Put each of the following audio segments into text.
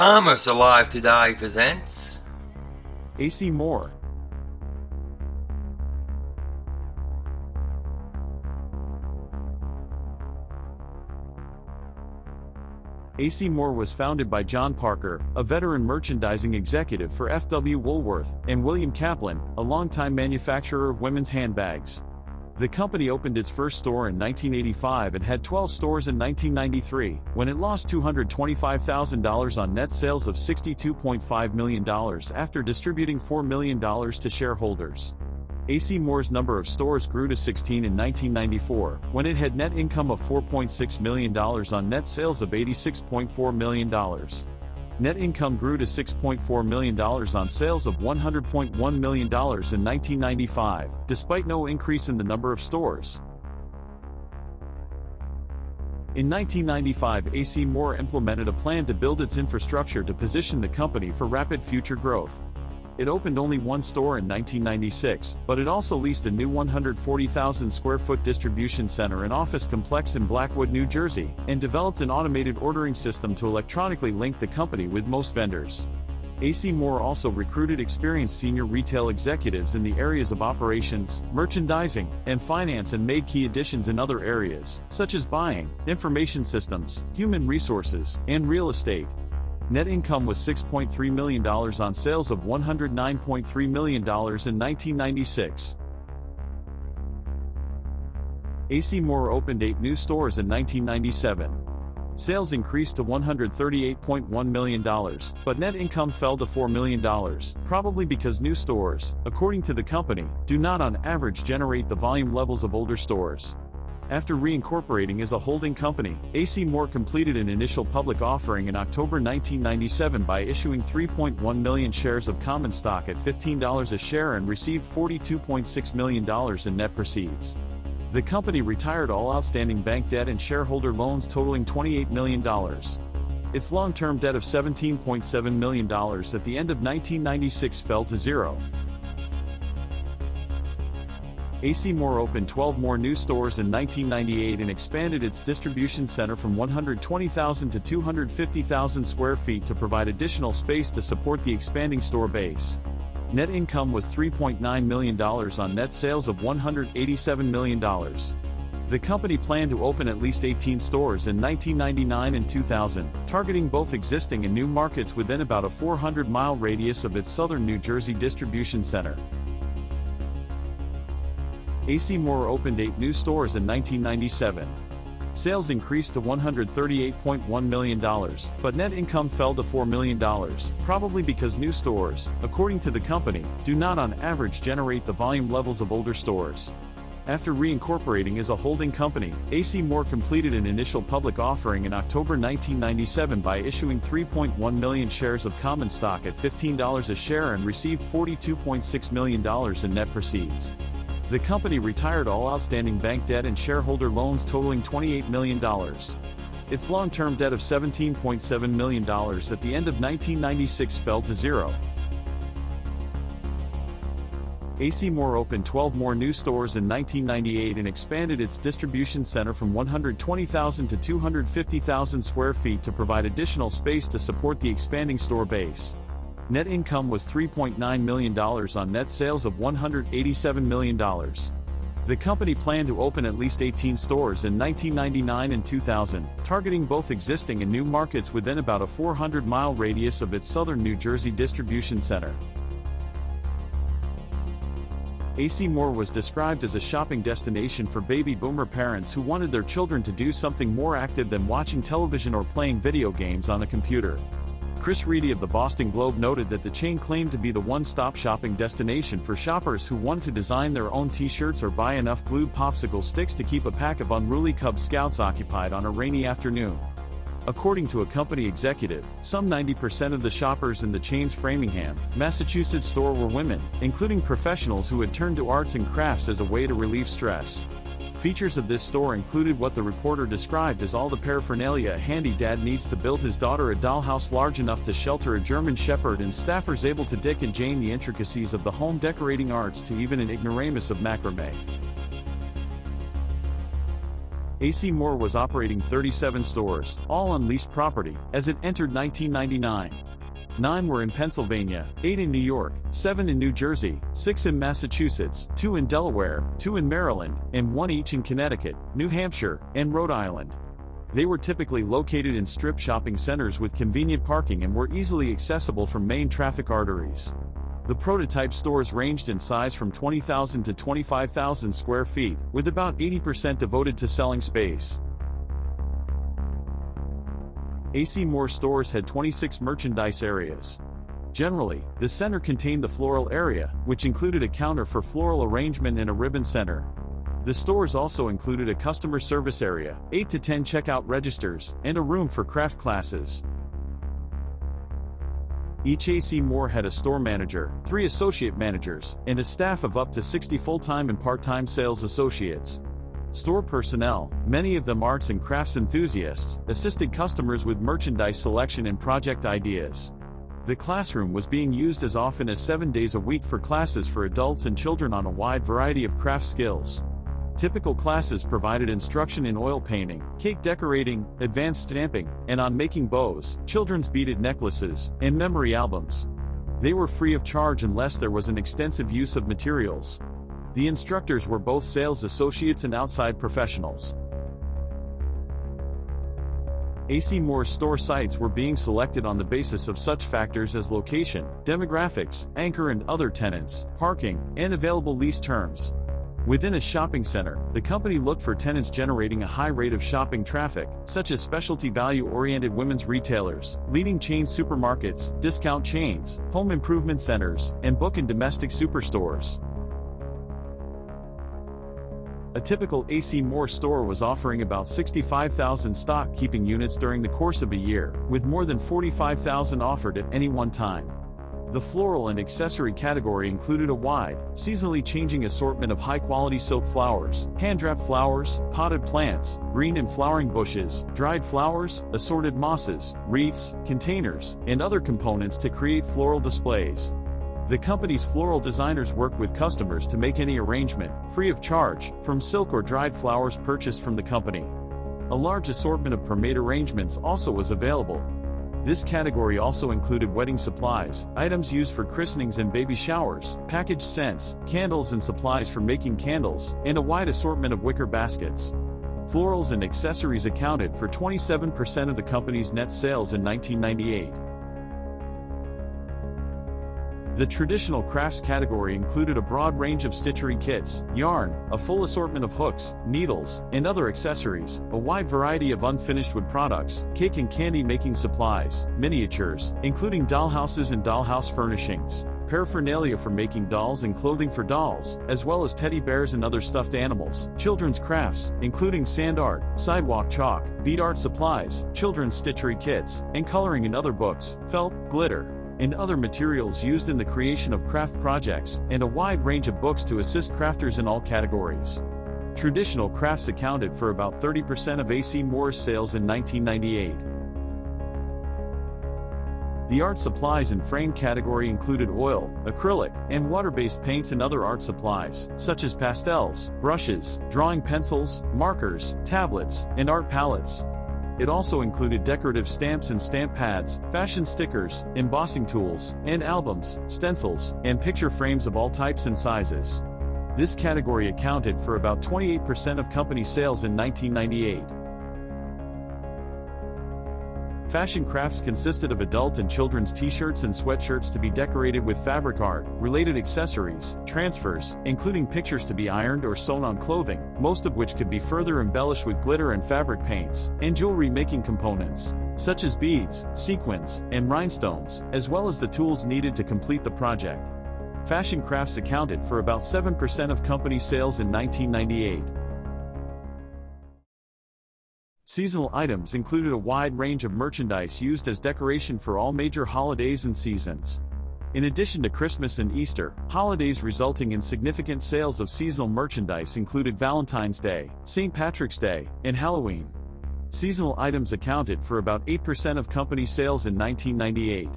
Commerce Alive Today presents AC Moore. AC Moore was founded by John Parker, a veteran merchandising executive for F.W. Woolworth, and William Kaplan, a longtime manufacturer of women's handbags. The company opened its first store in 1985 and had 12 stores in 1993, when it lost $225,000 on net sales of $62.5 million after distributing $4 million to shareholders. AC Moore's number of stores grew to 16 in 1994, when it had net income of $4.6 million on net sales of $86.4 million. Net income grew to $6.4 million on sales of $100.1 million in 1995, despite no increase in the number of stores. In 1995, AC Moore implemented a plan to build its infrastructure to position the company for rapid future growth. It opened only one store in 1996, but it also leased a new 140,000 square foot distribution center and office complex in Blackwood, New Jersey, and developed an automated ordering system to electronically link the company with most vendors. AC Moore also recruited experienced senior retail executives in the areas of operations, merchandising, and finance, and made key additions in other areas, such as buying, information systems, human resources, and real estate. Net income was $6.3 million on sales of $109.3 million in 1996. AC Moore opened 8 new stores in 1997. Sales increased to $138.1 million, but net income fell to $4 million, probably because new stores, according to the company, do not on average generate the volume levels of older stores. After reincorporating as a holding company, AC Moore completed an initial public offering in October 1997 by issuing 3.1 million shares of common stock at $15 a share and received $42.6 million in net proceeds. The company retired all outstanding bank debt and shareholder loans totaling $28 million. Its long-term debt of $17.7 million at the end of 1996 fell to zero. AC Moore opened 12 more new stores in 1998 and expanded its distribution center from 120,000 to 250,000 square feet to provide additional space to support the expanding store base. Net income was $3.9 million on net sales of $187 million. The company planned to open at least 18 stores in 1999 and 2000, targeting both existing and new markets within about a 400-mile radius of its southern New Jersey distribution center. AC Moore opened 8 new stores in 1997. Sales increased to $138.1 million, but net income fell to $4 million, probably because new stores, according to the company, do not on average generate the volume levels of older stores. After reincorporating as a holding company, AC Moore completed an initial public offering in October 1997 by issuing 3.1 million shares of common stock at $15 a share and received $42.6 million in net proceeds. The company retired all outstanding bank debt and shareholder loans totaling $28 million. Its long-term debt of $17.7 million at the end of 1996 fell to zero. AC Moore opened 12 more new stores in 1998 and expanded its distribution center from 120,000 to 250,000 square feet to provide additional space to support the expanding store base. Net income was $3.9 million on net sales of $187 million. The company planned to open at least 18 stores in 1999 and 2000, targeting both existing and new markets within about a 400-mile radius of its southern New Jersey distribution center. AC Moore was described as a shopping destination for baby boomer parents who wanted their children to do something more active than watching television or playing video games on a computer. Chris Reedy of the Boston Globe noted that the chain claimed to be the one-stop shopping destination for shoppers who wanted to design their own t-shirts or buy enough glued popsicle sticks to keep a pack of unruly Cub Scouts occupied on a rainy afternoon. According to a company executive, some 90% of the shoppers in the chain's Framingham, Massachusetts store were women, including professionals who had turned to arts and crafts as a way to relieve stress. Features of this store included what the reporter described as all the paraphernalia a handy dad needs to build his daughter a dollhouse large enough to shelter a German Shepherd, and staffers able to Dick and Jane the intricacies of the home decorating arts to even an ignoramus of macrame. AC Moore was operating 37 stores, all on leased property, as it entered 1999. 9 were in Pennsylvania, 8 in New York, 7 in New Jersey, 6 in Massachusetts, 2 in Delaware, 2 in Maryland, and 1 each in Connecticut, New Hampshire, and Rhode Island. They were typically located in strip shopping centers with convenient parking and were easily accessible from main traffic arteries. The prototype stores ranged in size from 20,000 to 25,000 square feet, with about 80% devoted to selling space. AC Moore stores had 26 merchandise areas. Generally, the center contained the floral area, which included a counter for floral arrangement and a ribbon center. The stores also included a customer service area, 8 to 10 checkout registers, and a room for craft classes. Each AC Moore had a store manager, 3 associate managers, and a staff of up to 60 full-time and part-time sales associates. Store personnel, many of them arts and crafts enthusiasts, assisted customers with merchandise selection and project ideas. The classroom was being used as often as 7 days a week for classes for adults and children on a wide variety of craft skills. Typical classes provided instruction in oil painting, cake decorating, advanced stamping, and on making bows, children's beaded necklaces, and memory albums. They were free of charge unless there was an extensive use of materials. The instructors were both sales associates and outside professionals. AC Moore's store sites were being selected on the basis of such factors as location, demographics, anchor and other tenants, parking, and available lease terms. Within a shopping center, the company looked for tenants generating a high rate of shopping traffic, such as specialty value-oriented women's retailers, leading chain supermarkets, discount chains, home improvement centers, and book and domestic superstores. A typical AC Moore store was offering about 65,000 stock-keeping units during the course of a year, with more than 45,000 offered at any one time. The floral and accessory category included a wide, seasonally changing assortment of high-quality silk flowers, hand-wrapped flowers, potted plants, green and flowering bushes, dried flowers, assorted mosses, wreaths, containers, and other components to create floral displays. The company's floral designers worked with customers to make any arrangement, free of charge, from silk or dried flowers purchased from the company. A large assortment of pomade arrangements also was available. This category also included wedding supplies, items used for christenings and baby showers, packaged scents, candles and supplies for making candles, and a wide assortment of wicker baskets. Florals and accessories accounted for 27% of the company's net sales in 1998. The traditional crafts category included a broad range of stitchery kits, yarn, a full assortment of hooks, needles, and other accessories, a wide variety of unfinished wood products, cake and candy making supplies, miniatures, including dollhouses and dollhouse furnishings, paraphernalia for making dolls and clothing for dolls, as well as teddy bears and other stuffed animals, children's crafts, including sand art, sidewalk chalk, bead art supplies, children's stitchery kits, and coloring and other books, felt, glitter, and other materials used in the creation of craft projects, and a wide range of books to assist crafters in all categories. Traditional crafts accounted for about 30% of AC Moore's sales in 1998. The art supplies and frame category included oil, acrylic, and water-based paints and other art supplies, such as pastels, brushes, drawing pencils, markers, tablets, and art palettes. It also included decorative stamps and stamp pads, fashion stickers, embossing tools, and albums, stencils, and picture frames of all types and sizes. This category accounted for about 28% of company sales in 1998. Fashion crafts consisted of adult and children's t-shirts and sweatshirts to be decorated with fabric art, related accessories, transfers, including pictures to be ironed or sewn on clothing, most of which could be further embellished with glitter and fabric paints, and jewelry-making components, such as beads, sequins, and rhinestones, as well as the tools needed to complete the project. Fashion crafts accounted for about 7% of company sales in 1998. Seasonal items included a wide range of merchandise used as decoration for all major holidays and seasons. In addition to Christmas and Easter, holidays resulting in significant sales of seasonal merchandise included Valentine's Day, St. Patrick's Day, and Halloween. Seasonal items accounted for about 8% of company sales in 1998.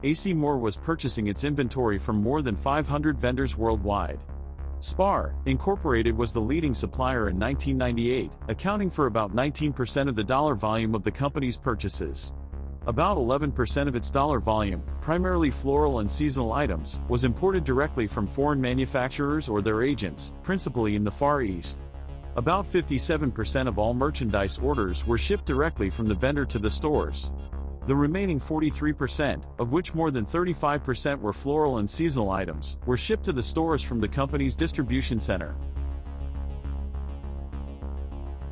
AC Moore was purchasing its inventory from more than 500 vendors worldwide. Spar, Incorporated was the leading supplier in 1998, accounting for about 19% of the dollar volume of the company's purchases. About 11% of its dollar volume, primarily floral and seasonal items, was imported directly from foreign manufacturers or their agents, principally in the Far East. About 57% of all merchandise orders were shipped directly from the vendor to the stores. The remaining 43%, of which more than 35% were floral and seasonal items, were shipped to the stores from the company's distribution center.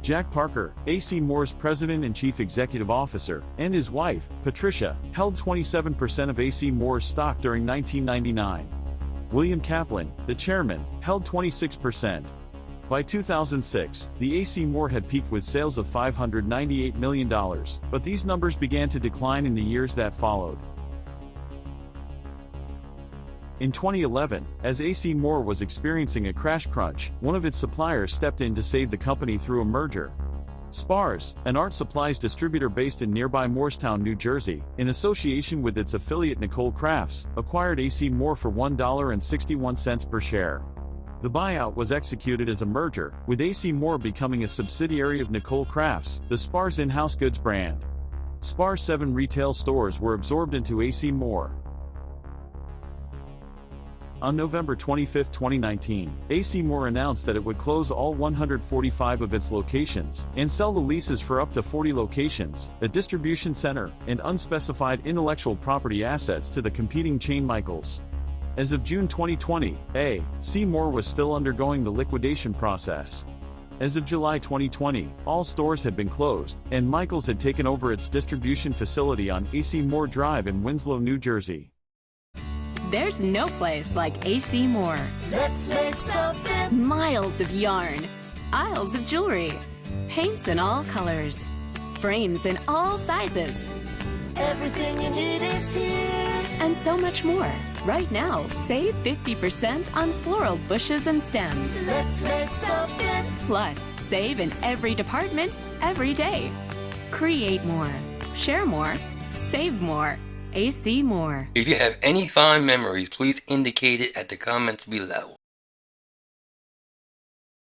Jack Parker, A.C. Moore's president and chief executive officer, and his wife, Patricia, held 27% of A.C. Moore's stock during 1999. William Kaplan, the chairman, held 26%. By 2006, the A.C. Moore had peaked with sales of $598 million, but these numbers began to decline in the years that followed. In 2011, as A.C. Moore was experiencing a crash crunch, one of its suppliers stepped in to save the company through a merger. Spars, an art supplies distributor based in nearby Moorestown, New Jersey, in association with its affiliate Nicole Crafts, acquired A.C. Moore for $1.61 per share. The buyout was executed as a merger, with A.C. Moore becoming a subsidiary of Nicole Crafts, the Spars in-house goods brand. Spars' 7 retail stores were absorbed into A.C. Moore. On November 25, 2019, A.C. Moore announced that it would close all 145 of its locations, and sell the leases for up to 40 locations, a distribution center, and unspecified intellectual property assets to the competing chain Michaels. As of June 2020, A.C. Moore was still undergoing the liquidation process. As of July 2020, all stores had been closed, and Michaels had taken over its distribution facility on A.C. Moore Drive in Winslow, New Jersey. There's no place like A.C. Moore. Let's make something. Miles of yarn, aisles of jewelry, paints in all colors, frames in all sizes, Everything you need is here. and so much more. Right now, save 50% on floral bushes and stems. Let's make something. Plus, save in every department, every day. Create more, share more, save more. A.C. Moore. If you have any fond memories, please indicate it at the comments below.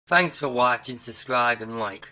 Thanks for watching, subscribe, and like.